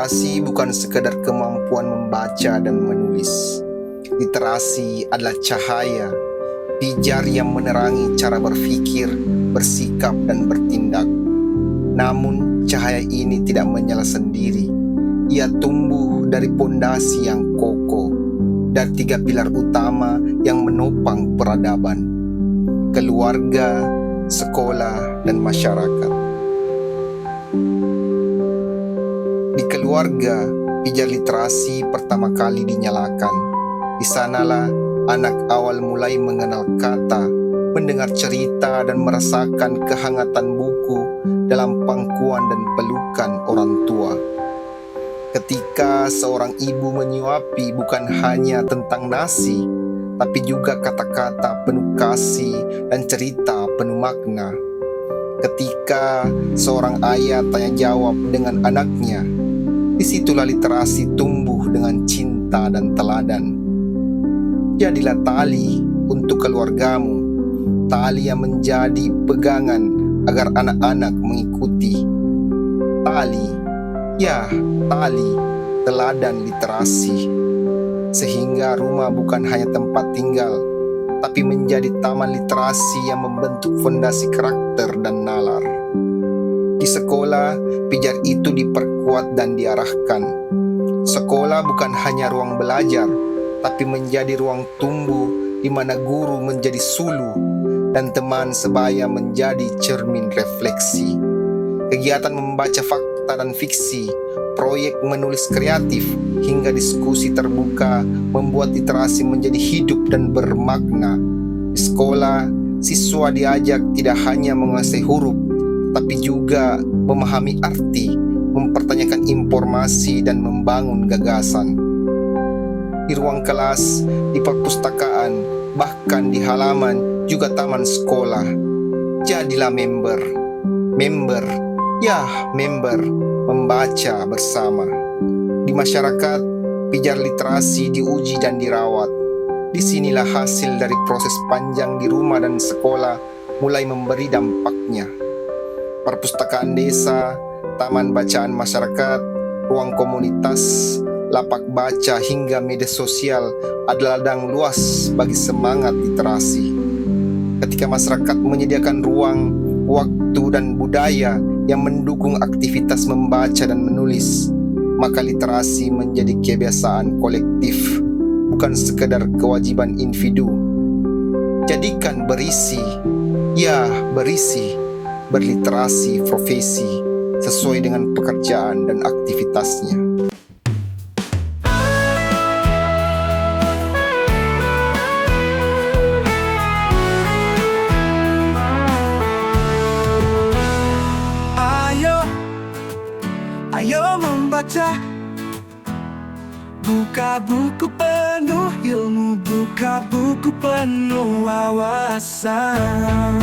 literasi bukan sekedar kemampuan membaca dan menulis. Literasi adalah cahaya, pijar yang menerangi cara berpikir, bersikap, dan bertindak. Namun, cahaya ini tidak menyala sendiri. Ia tumbuh dari pondasi yang kokoh, dari 3 pilar utama yang menopang peradaban: keluarga, sekolah, dan masyarakat. Di keluarga, pijar literasi pertama kali dinyalakan. Di sanalah anak awal mulai mengenal kata, mendengar cerita, dan merasakan kehangatan buku dalam pangkuan dan pelukan orang tua. Ketika seorang ibu menyuapi bukan hanya tentang nasi, tapi juga kata-kata penuh kasih dan cerita penuh makna. Ketika seorang ayah tanya jawab dengan anaknya, disitulah literasi tumbuh dengan cinta dan teladan. Jadilah tali untuk keluargamu, tali yang menjadi pegangan agar anak-anak mengikuti. Tali, ya tali, teladan literasi. Sehingga rumah bukan hanya tempat tinggal, tapi menjadi taman literasi yang membentuk fondasi karakter dan nalar. Di sekolah, pijar itu diperkuat dan diarahkan. Sekolah bukan hanya ruang belajar, tapi menjadi ruang tumbuh di mana guru menjadi sulu dan teman sebaya menjadi cermin refleksi. Kegiatan membaca fakta dan fiksi, proyek menulis kreatif, hingga diskusi terbuka membuat literasi menjadi hidup dan bermakna. Di sekolah, siswa diajak tidak hanya menguasai huruf, tapi juga memahami arti, mempertanyakan informasi, dan membangun gagasan. Di ruang kelas, di perpustakaan, bahkan di halaman, juga taman sekolah. Jadilah member, membaca bersama. Di masyarakat, pijar literasi diuji dan dirawat. Disinilah hasil dari proses panjang di rumah dan sekolah mulai memberi dampaknya. Perpustakaan desa, taman bacaan masyarakat, ruang komunitas, lapak baca, hingga media sosial adalah ladang luas bagi semangat literasi. Ketika masyarakat menyediakan ruang, waktu, dan budaya yang mendukung aktivitas membaca dan menulis, maka literasi menjadi kebiasaan kolektif, bukan sekedar kewajiban individu. Jadikan berisi berliterasi profesi sesuai dengan pekerjaan dan aktivitasnya. Ayo membaca, buka buku penuh ilmu, buka buku penuh wawasan.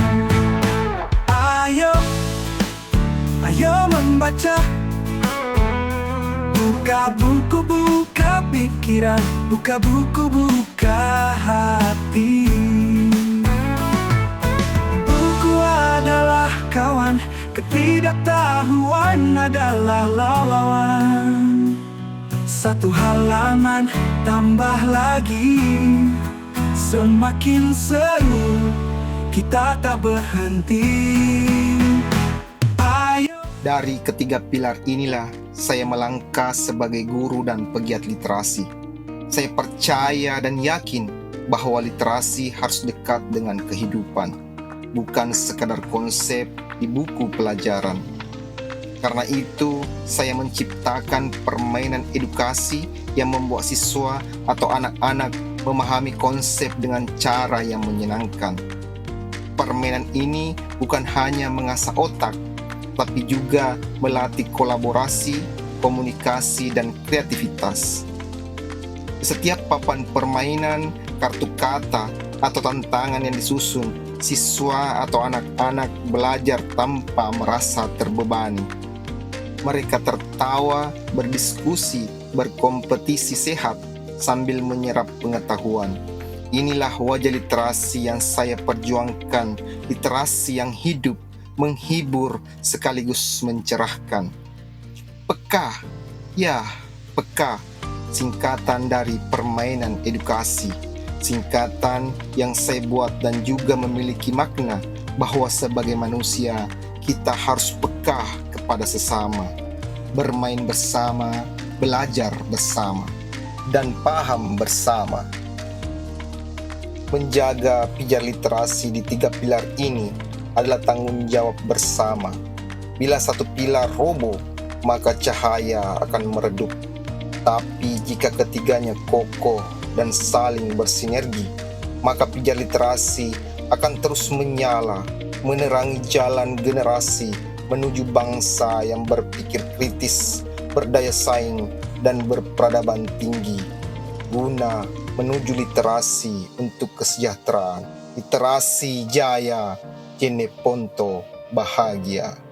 Ayo membaca, buka buku, buka pikiran, buka buku, buka hati. Buku adalah kawan, ketidaktahuan adalah lawan. Satu halaman tambah lagi, semakin seru, kita tak berhenti. Dari ketiga pilar inilah saya melangkah sebagai guru dan pegiat literasi. Saya percaya dan yakin bahwa literasi harus dekat dengan kehidupan, bukan sekadar konsep di buku pelajaran. Karena itu, saya menciptakan permainan edukasi yang membuat siswa atau anak-anak memahami konsep dengan cara yang menyenangkan. Permainan ini bukan hanya mengasah otak, tapi juga melatih kolaborasi, komunikasi, dan kreativitas. Di setiap papan permainan, kartu kata, atau tantangan yang disusun, siswa atau anak-anak belajar tanpa merasa terbebani. Mereka tertawa, berdiskusi, berkompetisi sehat, sambil menyerap pengetahuan. Inilah wajah literasi yang saya perjuangkan, literasi yang hidup, menghibur, sekaligus mencerahkan. Peka, Ya, PEKA, singkatan dari permainan edukasi. Singkatan yang saya buat dan juga memiliki makna bahwa sebagai manusia kita harus peka kepada sesama, bermain bersama, belajar bersama, dan paham bersama. Menjaga pijar literasi di 3 pilar ini adalah tanggung jawab bersama. Bila satu pilar roboh, maka cahaya akan meredup. Tapi jika ketiganya kokoh dan saling bersinergi, maka pijar literasi akan terus menyala, menerangi jalan generasi menuju bangsa yang berpikir kritis, berdaya saing, dan berperadaban tinggi, guna menuju literasi untuk kesejahteraan. Literasi jaya, Jeneponto bahagia.